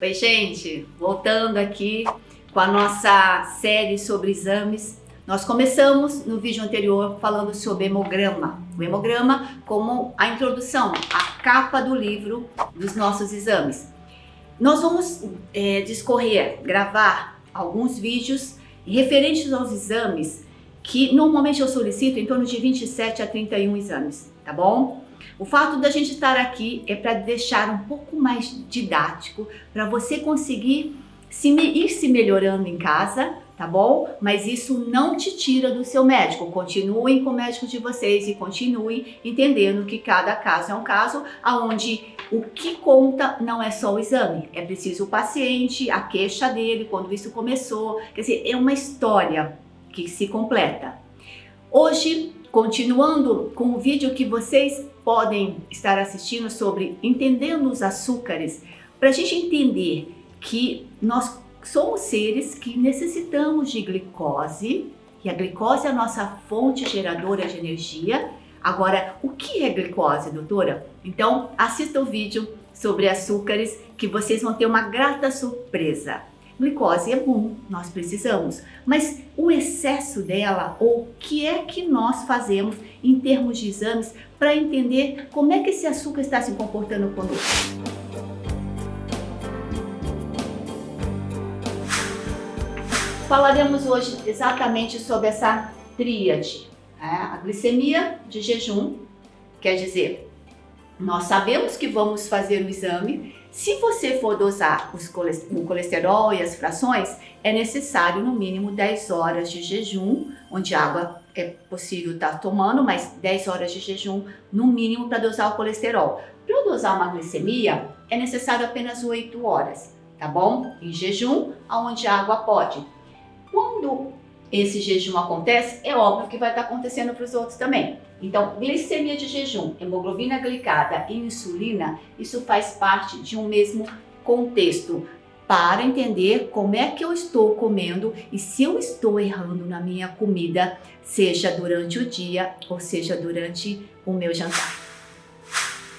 Oi, gente, voltando aqui com a nossa série sobre exames. Nós começamos no vídeo anterior falando sobre hemograma. O hemograma como a introdução, a capa do livro dos nossos exames. Nós vamos discorrer, gravar alguns vídeos referentes aos exames que normalmente eu solicito em torno de 27 a 31 exames, tá bom? O fato da gente estar aqui é para deixar um pouco mais didático, para você conseguir ir se melhorando em casa, tá bom? Mas isso não te tira do seu médico. Continuem com o médico de vocês e continuem entendendo que cada caso é um caso, onde o que conta não é só o exame, é preciso o paciente, a queixa dele, quando isso começou. Quer dizer, é uma história que se completa. Hoje, continuando com o vídeo que vocês podem estar assistindo sobre entendendo os açúcares, para a gente entender que nós somos seres que necessitamos de glicose, e a glicose é a nossa fonte geradora de energia. Agora, o que é glicose, doutora? Então, assista o vídeo sobre açúcares que vocês vão ter uma grata surpresa. Glicose é bom, nós precisamos, mas o excesso dela, ou o que é que nós fazemos em termos de exames para entender como é que esse açúcar está se comportando conosco? Falaremos hoje exatamente sobre essa tríade, a glicemia de jejum, quer dizer, nós sabemos que vamos fazer o exame. Se você for dosar o colesterol e as frações, é necessário no mínimo 10 horas de jejum, onde água é possível estar tomando, mas 10 horas de jejum no mínimo para dosar o colesterol. Para dosar uma glicemia, é necessário apenas 8 horas, tá bom? Em jejum, onde a água pode. Quando esse jejum acontece, é óbvio que vai estar acontecendo para os outros também. Então, glicemia de jejum, hemoglobina glicada e insulina, isso faz parte de um mesmo contexto, para entender como é que eu estou comendo e se eu estou errando na minha comida, seja durante o dia ou seja durante o meu jantar.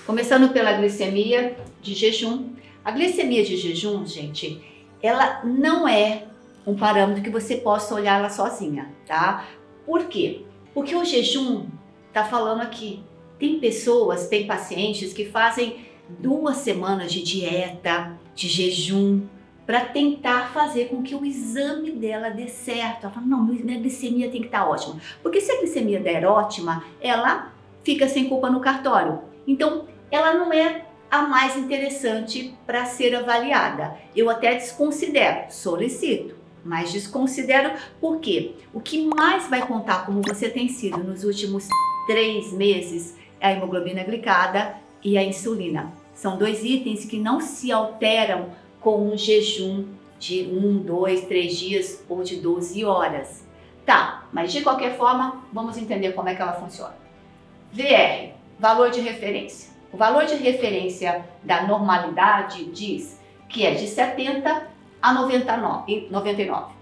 Começando pela glicemia de jejum. A glicemia de jejum, gente, ela não é um parâmetro que você possa olhar ela sozinha, tá? Por quê? Porque o jejum tá falando aqui, tem pessoas, tem pacientes que fazem 2 semanas de dieta, de jejum, para tentar fazer com que o exame dela dê certo. Ela fala, não, minha glicemia tem que estar ótima. Porque se a glicemia der ótima, ela fica sem culpa no cartório. Então, ela não é a mais interessante para ser avaliada. Eu até desconsidero, solicito, mas desconsidero porque o que mais vai contar como você tem sido nos últimos 3 meses é a hemoglobina glicada e a insulina. São 2 itens que não se alteram com um jejum de 1, 2, 3 dias ou de 12 horas. Tá, mas de qualquer forma, vamos entender como é que ela funciona. VR, valor de referência. O valor de referência da normalidade diz que é de 70 a 99.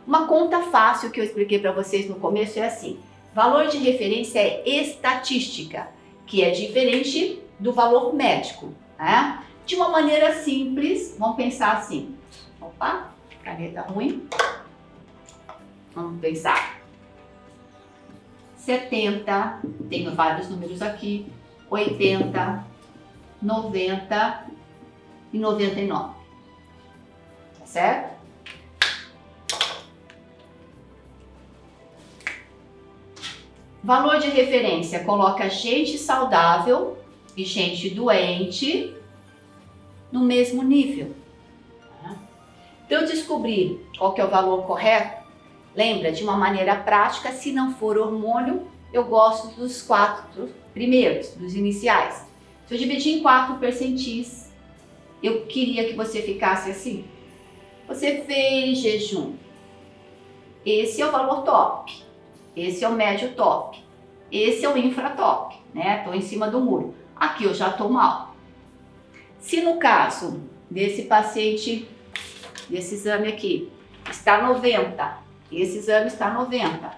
Uma conta fácil que eu expliquei para vocês no começo é assim: valor de referência é estatística, que é diferente do valor médico, né? De uma maneira simples, vamos pensar assim. Opa, caneta ruim. Vamos pensar. 70, tenho vários números aqui, 80, 90 e 99. Tá certo? Valor de referência coloca gente saudável e gente doente no mesmo nível. Para eu descobrir qual que é o valor correto, lembra, de uma maneira prática, se não for hormônio, eu gosto dos 4 primeiros, dos iniciais. Se eu dividir em 4 percentis, eu queria que você ficasse assim. Você fez jejum. Esse é o valor top. Esse é o médio top. Esse é o infra top, né? Estou em cima do muro. Aqui eu já estou mal. Se no caso desse paciente, desse exame aqui, está 90, esse exame está 90,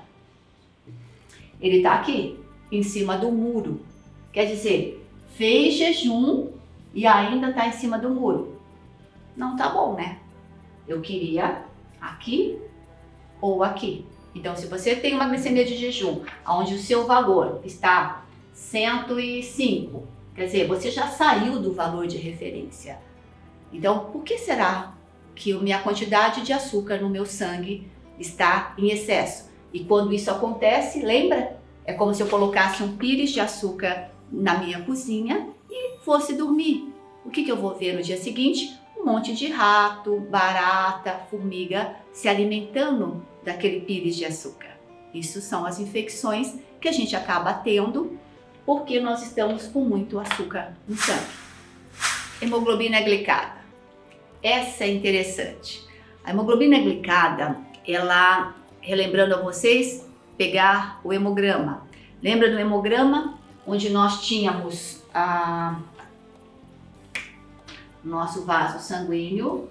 ele está aqui, em cima do muro. Quer dizer, fez jejum e ainda está em cima do muro. não tá bom, né? Eu queria aqui ou aqui. Então, se você tem uma glicemia de jejum, onde o seu valor está 105, quer dizer, você já saiu do valor de referência. Então, por que será que a minha quantidade de açúcar no meu sangue está em excesso? E quando isso acontece, lembra? É como se eu colocasse um pires de açúcar na minha cozinha e fosse dormir. O que eu vou ver no dia seguinte? Um monte de rato, barata, formiga se alimentando daquele pires de açúcar. Isso são as infecções que a gente acaba tendo porque nós estamos com muito açúcar no sangue. Hemoglobina glicada. Essa é interessante. A hemoglobina glicada, ela, relembrando a vocês, pegar o hemograma. Lembra do hemograma? Onde nós tínhamos nosso vaso sanguíneo,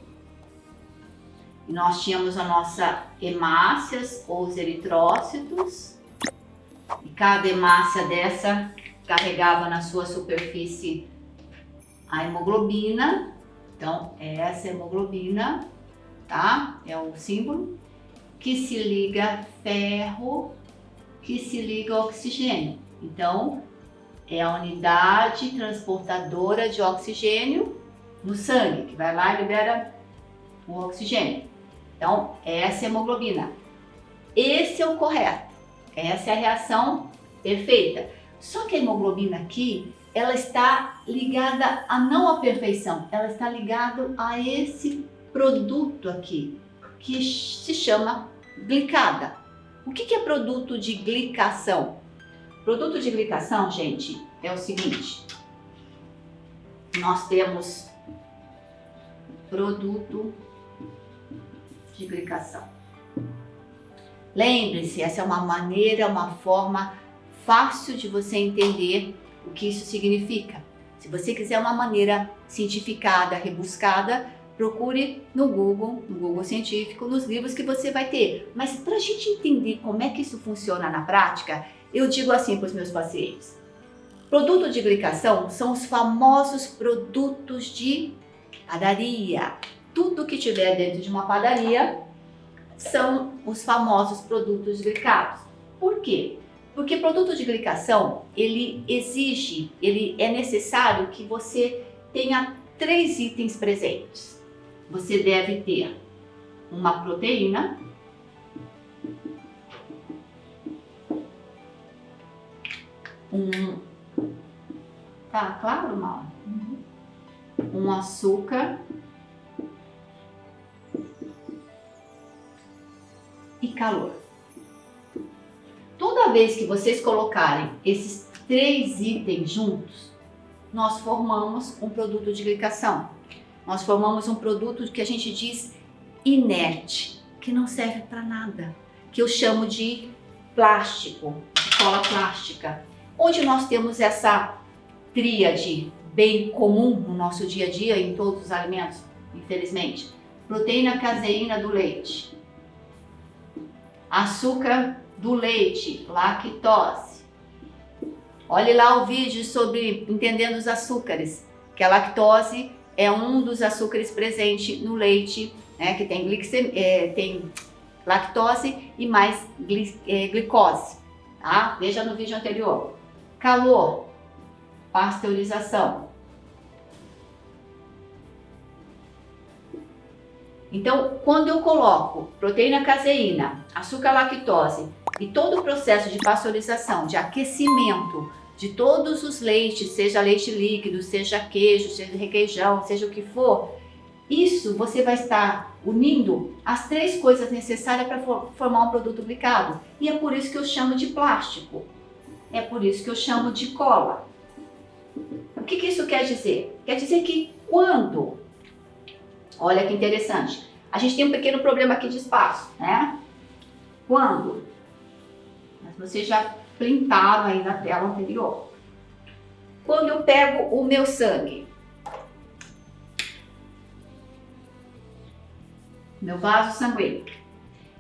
e nós tínhamos a nossa hemácias ou os eritrócitos, e cada hemácia dessa carregava na sua superfície a hemoglobina. Então, essa hemoglobina, tá? É o símbolo que se liga ferro, que se liga oxigênio. Então, é a unidade transportadora de oxigênio no sangue, que vai lá e libera o oxigênio. Então, essa é a hemoglobina. Esse é o correto. Essa é a reação perfeita. Só que a hemoglobina aqui, ela está ligada a não à perfeição, ela está ligada a esse produto aqui, que se chama glicada. O que é produto de glicação? Produto de glicação, gente, é o seguinte. Nós temos produto de glicação. Lembre-se, essa é uma maneira, uma forma fácil de você entender o que isso significa. Se você quiser uma maneira cientificada, rebuscada, procure no Google científico, nos livros que você vai ter. Mas para a gente entender como é que isso funciona na prática, eu digo assim para os meus pacientes. Produto de glicação são os famosos produtos de padaria. Tudo que tiver dentro de uma padaria são os famosos produtos glicados. Por quê? Porque produto de glicação, ele é necessário que você tenha 3 itens presentes. Você deve ter uma proteína, tá claro, Mauro? Um açúcar e calor. Toda vez que vocês colocarem esses 3 itens juntos, nós formamos um produto de glicação. Nós formamos um produto que a gente diz inerte, que não serve para nada, que eu chamo de plástico, de cola plástica, onde nós temos essa tríade bem comum no nosso dia a dia, em todos os alimentos, infelizmente. Proteína caseína do leite, açúcar do leite, lactose. Olhe lá o vídeo sobre entendendo os açúcares, que a lactose é um dos açúcares presente no leite, né, que tem, tem lactose e mais glicose. Tá? Veja no vídeo anterior. Calor, pasteurização. Então, quando eu coloco proteína caseína, açúcar lactose e todo o processo de pasteurização, de aquecimento de todos os leites, seja leite líquido, seja queijo, seja requeijão, seja o que for, isso você vai estar unindo as 3 coisas necessárias para formar um produto glicado. E é por isso que eu chamo de plástico. É por isso que eu chamo de cola. O que isso quer dizer? Quer dizer que quando... Olha que interessante. A gente tem um pequeno problema aqui de espaço, né? Quando? Mas vocês já printaram aí na tela anterior. Quando eu pego o meu sangue, meu vaso sanguíneo,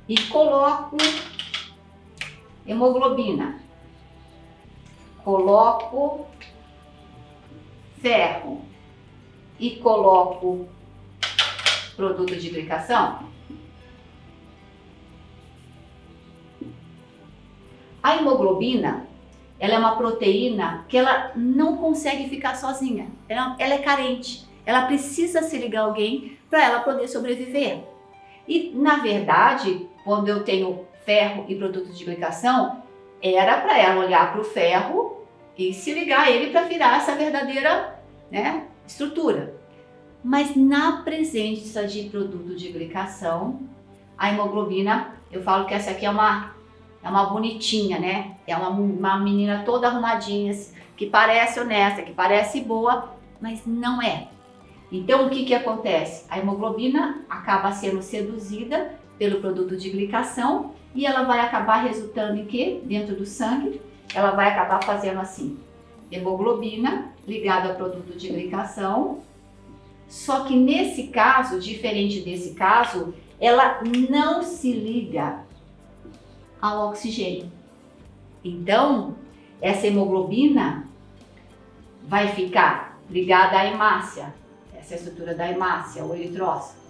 e coloco hemoglobina, coloco ferro e coloco produto de glicação? A hemoglobina, ela é uma proteína que ela não consegue ficar sozinha, ela é carente, ela precisa se ligar a alguém para ela poder sobreviver. E na verdade, quando eu tenho ferro e produto de glicação, era para ela olhar para o ferro e se ligar a ele para virar essa verdadeira, né, estrutura. Mas na presença de produto de glicação, a hemoglobina, eu falo que essa aqui é uma bonitinha, né? É uma menina toda arrumadinha, que parece honesta, que parece boa, mas não é. Então o que acontece? A hemoglobina acaba sendo seduzida pelo produto de glicação e ela vai acabar resultando em quê? Dentro do sangue, ela vai acabar fazendo assim, hemoglobina ligada ao produto de glicação. Só que nesse caso, diferente desse caso, ela não se liga ao oxigênio. Então, essa hemoglobina vai ficar ligada à hemácia, essa é a estrutura da hemácia, o eritrócito.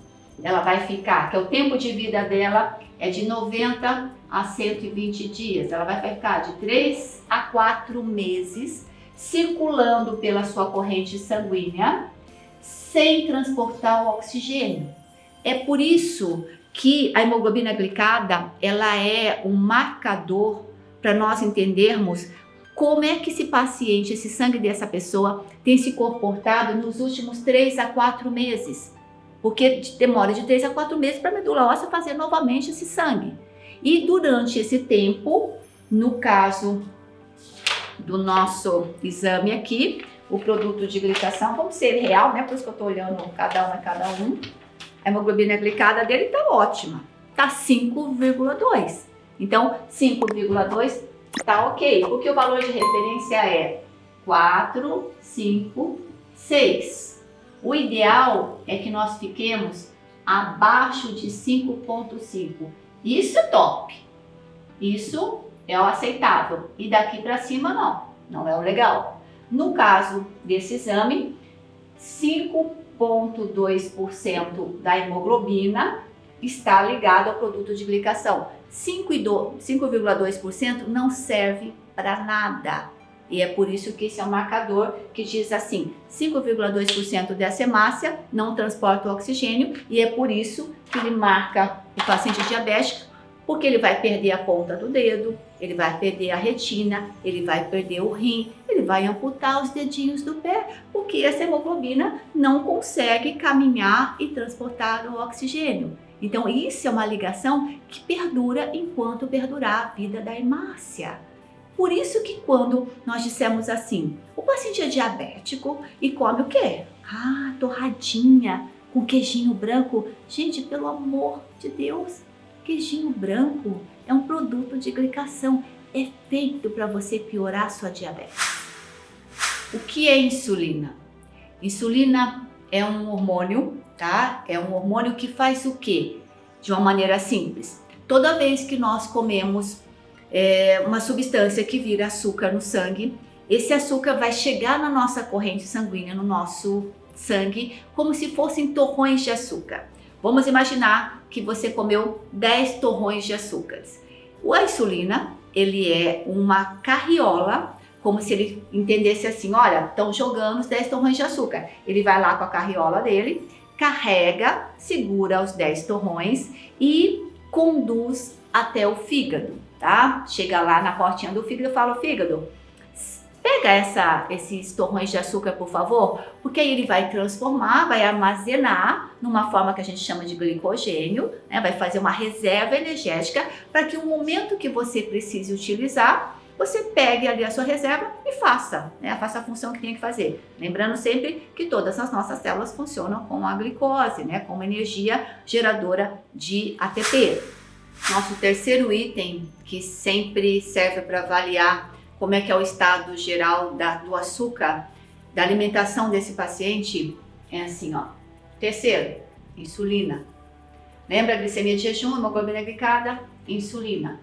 Ela vai ficar, que o tempo de vida dela é de 90 a 120 dias. Ela vai ficar de 3 a 4 meses circulando pela sua corrente sanguínea sem transportar o oxigênio. É por isso que a hemoglobina glicada, ela é um marcador para nós entendermos como é que esse paciente, esse sangue dessa pessoa tem se comportado nos últimos 3 a 4 meses. Porque demora de 3 a 4 meses para a medula óssea fazer novamente esse sangue. E durante esse tempo, no caso do nosso exame aqui, o produto de glicação, vamos ser real, né? Por isso que eu estou olhando cada um. A hemoglobina glicada dele está ótima, está 5,2. Então, 5,2 está ok, porque o valor de referência é 4, 5, 6. O ideal é que nós fiquemos abaixo de 5,5. Isso é top. Isso é o aceitável. E daqui para cima não é o legal. No caso desse exame, 5,2% da hemoglobina está ligado ao produto de glicação. 5,2% não serve para nada. E é por isso que esse é um marcador que diz assim, 5,2% dessa hemácia não transporta o oxigênio e é por isso que ele marca o paciente diabético, porque ele vai perder a ponta do dedo, ele vai perder a retina, ele vai perder o rim, ele vai amputar os dedinhos do pé, porque essa hemoglobina não consegue caminhar e transportar o oxigênio. Então isso é uma ligação que perdura enquanto perdurar a vida da hemácia. Por isso que quando nós dissemos assim, o paciente é diabético e come o quê? Torradinha com queijinho branco. Gente, pelo amor de Deus, queijinho branco é um produto de glicação. É feito para você piorar a sua diabetes. O que é insulina? Insulina é um hormônio, tá? É um hormônio que faz o quê? De uma maneira simples. Toda vez que nós comemos uma substância que vira açúcar no sangue, esse açúcar vai chegar na nossa corrente sanguínea, no nosso sangue, como se fossem torrões de açúcar. Vamos imaginar que você comeu 10 torrões de açúcar. A insulina, ele é uma carriola, como se ele entendesse assim, olha, estão jogando os 10 torrões de açúcar. Ele vai lá com a carriola dele, carrega, segura os 10 torrões e conduz até o fígado. Tá? Chega lá na portinha do fígado e fala, fígado, pega esses torrões de açúcar, por favor, porque aí ele vai transformar, vai armazenar numa forma que a gente chama de glicogênio, né? Vai fazer uma reserva energética para que no momento que você precise utilizar, você pegue ali a sua reserva e faça, né? Faça a função que tem que fazer. Lembrando sempre que todas as nossas células funcionam com a glicose, né? Com uma energia geradora de ATP. Nosso terceiro item, que sempre serve para avaliar como é que é o estado geral do açúcar, da alimentação desse paciente, é assim, ó. Terceiro, insulina. Lembra a glicemia de jejum, hemoglobina glicada, insulina.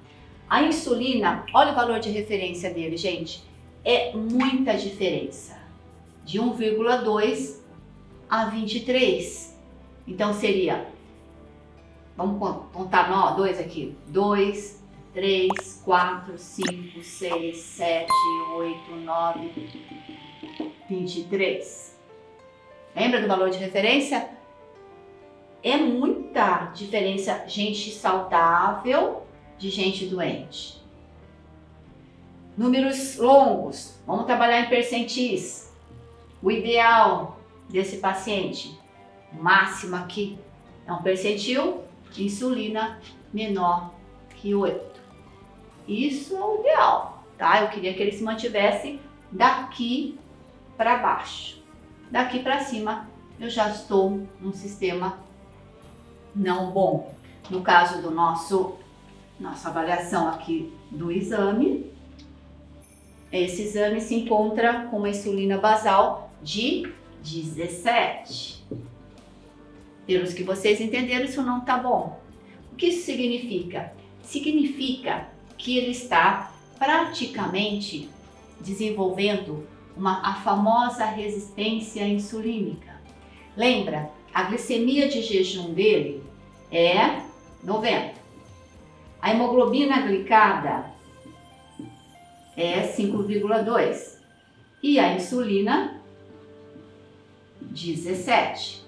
A insulina, olha o valor de referência dele, gente, é muita diferença, de 1,2 a 23. Então seria, vamos contar 2 aqui, 2, 3, 4, 5, 6, 7, 8, 9, 23. Lembra do valor de referência? É muita diferença gente saudável de gente doente. Números longos, vamos trabalhar em percentis. O ideal desse paciente, máximo aqui, é um percentil de insulina menor que 8. Isso é o ideal, tá? Eu queria que ele se mantivesse daqui para baixo. Daqui para cima, eu já estou num sistema não bom. No caso do nossa avaliação aqui do exame, esse exame se encontra com uma insulina basal de 17. Pelos que vocês entenderam, isso não está bom. O que isso significa? Significa que ele está praticamente desenvolvendo a famosa resistência insulínica. Lembra, a glicemia de jejum dele é 90. A hemoglobina glicada é 5,2 e a insulina 17.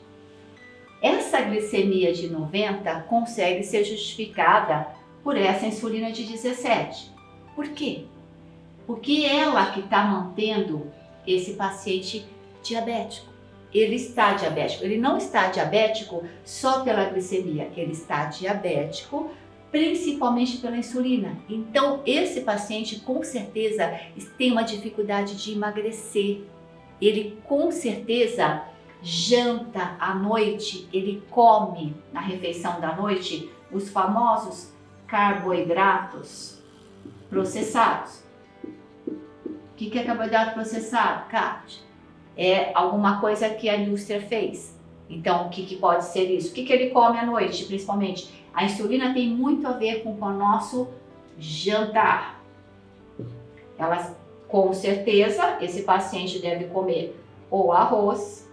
Essa glicemia de 90 consegue ser justificada por essa insulina de 17. Por quê? Porque ela que está mantendo esse paciente diabético. Ele está diabético. Ele não está diabético só pela glicemia, ele está diabético principalmente pela insulina. Então, esse paciente com certeza tem uma dificuldade de emagrecer. Ele com certeza janta à noite, ele come na refeição da noite os famosos carboidratos processados. O que é carboidrato processado, Kátia? É alguma coisa que a indústria fez. Então, o que pode ser isso? O que ele come à noite, principalmente? A insulina tem muito a ver com o nosso jantar. Ela, com certeza, esse paciente deve comer ou arroz.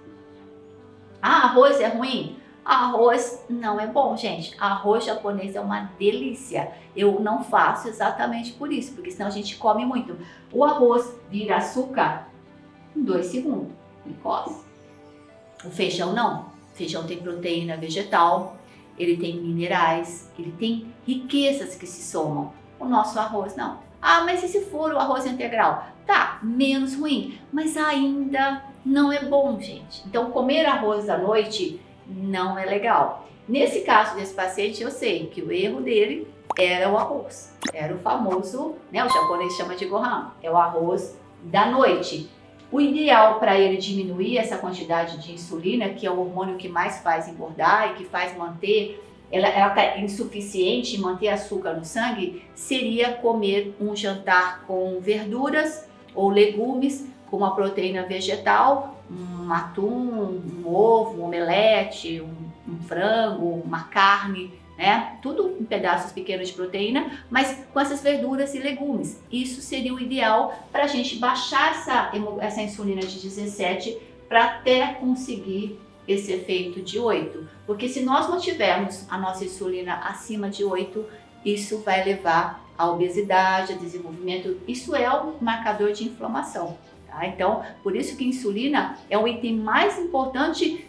Ah, arroz é ruim? Arroz não é bom, gente. Arroz japonês é uma delícia. Eu não faço exatamente por isso, porque senão a gente come muito. O arroz vira açúcar em 2 segundos, glicose. O feijão não. O feijão tem proteína vegetal, ele tem minerais, ele tem riquezas que se somam. O nosso arroz não. Ah, mas e se for o arroz integral? Tá, menos ruim, mas ainda não é bom, gente. Então, comer arroz à noite não é legal. Nesse caso desse paciente, eu sei que o erro dele era o arroz. Era o famoso, né, o japonês chama de gohan, é o arroz da noite. O ideal para ele diminuir essa quantidade de insulina, que é o hormônio que mais faz engordar e que faz manter, ela está insuficiente em manter açúcar no sangue, seria comer um jantar com verduras ou legumes, com uma proteína vegetal, um atum, um ovo, um omelete, um frango, uma carne, né? Tudo em pedaços pequenos de proteína, mas com essas verduras e legumes. Isso seria o ideal para a gente baixar essa insulina de 17 para até conseguir esse efeito de 8. Porque se nós mantivermos a nossa insulina acima de 8, isso vai levar à obesidade, a desenvolvimento. Isso é um marcador de inflamação. Tá? Então, por isso que a insulina é o item mais importante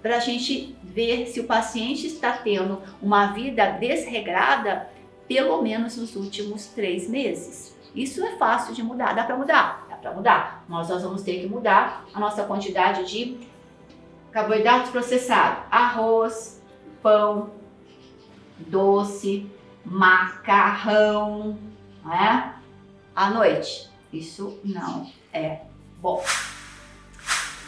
para a gente ver se o paciente está tendo uma vida desregrada, pelo menos nos últimos 3 meses. Isso é fácil de mudar, dá para mudar? Dá para mudar. Nós vamos ter que mudar a nossa quantidade de carboidratos processados, arroz, pão, doce, macarrão, né? À noite. Isso não é bom.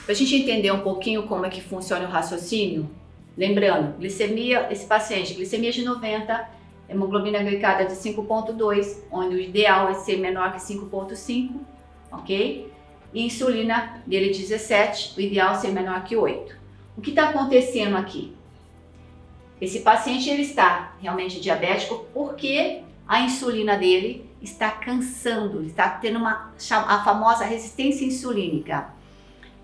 Para a gente entender um pouquinho como é que funciona o raciocínio, lembrando, glicemia, esse paciente, glicemia de 90, hemoglobina glicada de 5,2, onde o ideal é ser menor que 5,5, ok? E insulina dele 17, o ideal é ser menor que 8. O que está acontecendo aqui? Esse paciente ele está realmente diabético porque a insulina dele está cansando, está tendo a famosa resistência insulínica.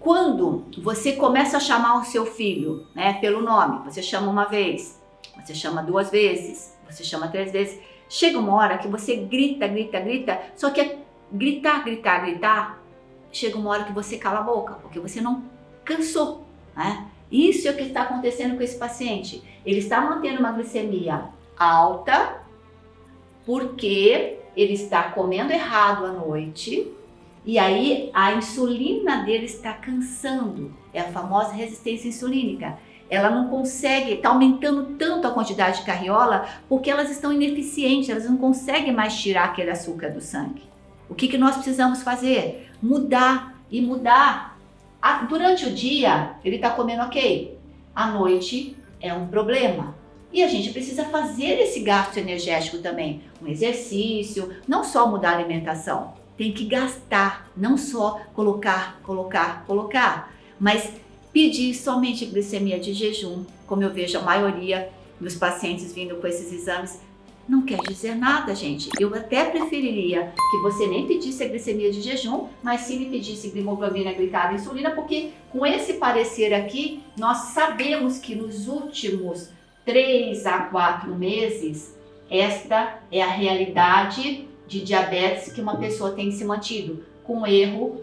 Quando você começa a chamar o seu filho, né, pelo nome, você chama uma vez, você chama 2 vezes, você chama 3 vezes, chega uma hora que você grita, só que gritar, chega uma hora que você cala a boca, porque você não cansou, né? Isso é o que está acontecendo com esse paciente. Ele está mantendo uma glicemia alta porque ele está comendo errado à noite e aí a insulina dele está cansando. É a famosa resistência insulínica. Ela não consegue, está aumentando tanto a quantidade de carriola porque elas estão ineficientes, elas não conseguem mais tirar aquele açúcar do sangue. O que nós precisamos fazer? Mudar. Durante o dia, ele está comendo ok. À noite é um problema. E a gente precisa fazer esse gasto energético também. Um exercício, não só mudar a alimentação. Tem que gastar, não só colocar. Mas pedir somente glicemia de jejum, como eu vejo a maioria dos pacientes vindo com esses exames, não quer dizer nada, gente. Eu até preferiria que você nem pedisse a glicemia de jejum, mas sim me pedisse hemoglobina glicada e insulina, porque com esse parecer aqui, nós sabemos que nos últimos 3 a 4 meses, esta é a realidade de diabetes que uma pessoa tem se mantido, com erro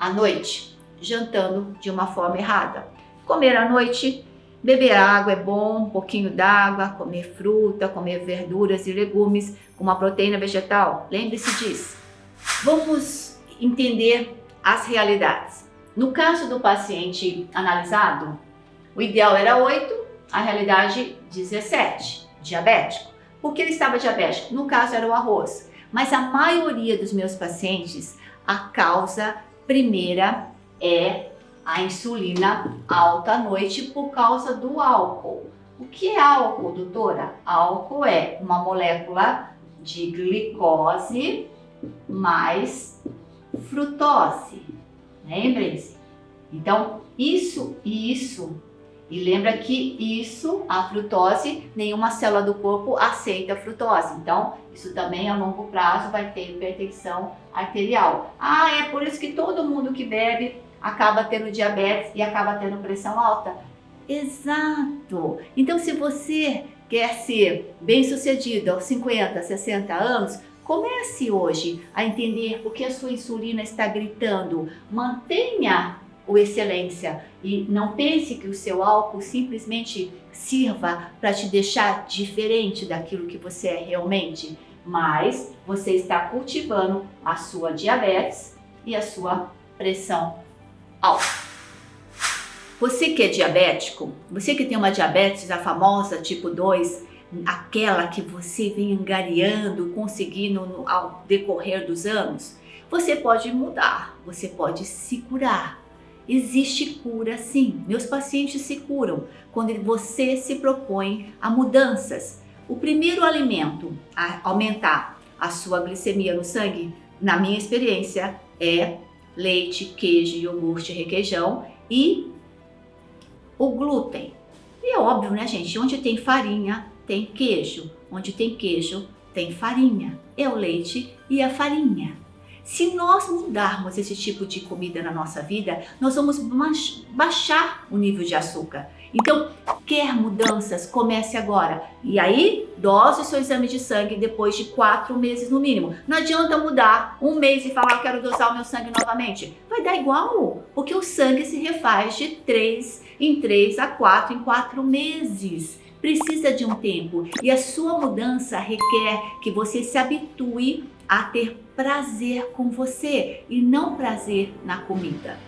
à noite, jantando de uma forma errada. Comer à noite, beber água é bom, um pouquinho d'água, comer fruta, comer verduras e legumes com uma proteína vegetal. Lembre-se disso. Vamos entender as realidades. No caso do paciente analisado, o ideal era 8, a realidade 17, diabético. Por que ele estava diabético? No caso era o arroz. Mas a maioria dos meus pacientes, a causa primeira é a insulina alta à noite por causa do álcool. O que é álcool, doutora? Álcool é uma molécula de glicose mais frutose. Lembrem-se. Então, isso e isso. E lembra que isso, a frutose, nenhuma célula do corpo aceita a frutose. Então, isso também a longo prazo vai ter hipertensão arterial. É por isso que todo mundo que bebe acaba tendo diabetes e acaba tendo pressão alta. Exato! Então, se você quer ser bem-sucedido aos 50, 60 anos, comece hoje a entender por que a sua insulina está gritando. Mantenha o excelência e não pense que o seu álcool simplesmente sirva para te deixar diferente daquilo que você é realmente, mas você está cultivando a sua diabetes e a sua pressão alta. Você que é diabético, você que tem uma diabetes, a famosa tipo 2, aquela que você vem angariando, conseguindo ao decorrer dos anos, você pode mudar, você pode se curar. Existe cura sim, meus pacientes se curam quando você se propõe a mudanças. O primeiro alimento a aumentar a sua glicemia no sangue, na minha experiência, é leite, queijo, iogurte, requeijão e o glúten. E é óbvio, né, gente? Onde tem farinha, tem queijo. Onde tem queijo, tem farinha. É o leite e a farinha. Se nós mudarmos esse tipo de comida na nossa vida, nós vamos baixar o nível de açúcar. Então, quer mudanças? Comece agora. E aí, dose o seu exame de sangue depois de 4 meses no mínimo. Não adianta mudar 1 mês e falar, quero dosar o meu sangue novamente. Vai dar igual, porque o sangue se refaz de 3 em 3 a 4 em 4 meses. Precisa de um tempo. E a sua mudança requer que você se habitue a ter prazer com você e não prazer na comida.